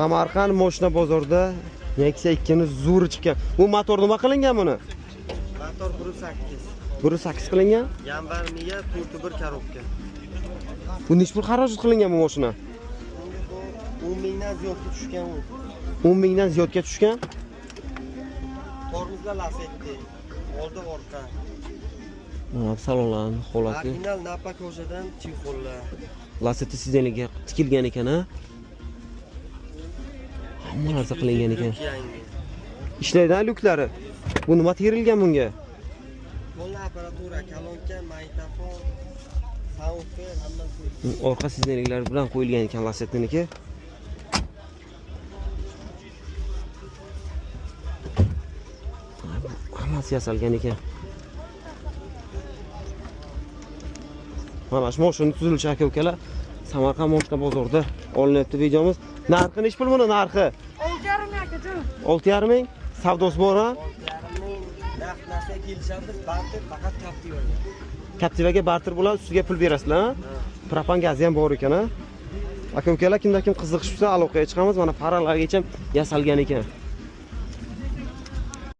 Samarqand moshina bozorida Nexia 2 ni zo'ri chiqqan. Bu motor nima qilingan buni? Motor 1.8. 1.8 qilingan? Yanvar miya 4.1 korobka. Bu nech pul xarajat qilingan bu mashina? 10 mingdan ziyodga tushgan u. 10 mingdan ziyodga tushgan. Tormozlar lasetti. Oldi orqa. Salonlar holati. Original napa ko'chadan chexollar. Lasetti sizeniga tikilgan ekan, ha? Hamma narsa qilingan ekan. Ishlaydigan lyuklari. Bu nima terilgan bunga? Qo'llar apparatura, kolonka, magnitofon, soundbar hammasi. Orqa sizeniklari bilan qo'yilgan ekan Lasettiniki. Hammasi yasalgan ekan. Mana shu mashina tuzilishi aka-ukalar Samarqand moshina bozorida olinyapti videomiz. Narxi nech pul buni narxi? 6,5 ming akajon. 6,5 ming. Savdosi bor, ha? 6,5 ming. Naqd narsa kelishamiz, barter faqat Captivaga. Captivaga barter bo'ladi, ustiga pul berasizlar, ha? Propan gazi ham bor ekan, ha? Aka-ukalar kimda kim qiziqish bo'lsa aloqaga chiqamiz. Mana farallargacha yasalgan ekan.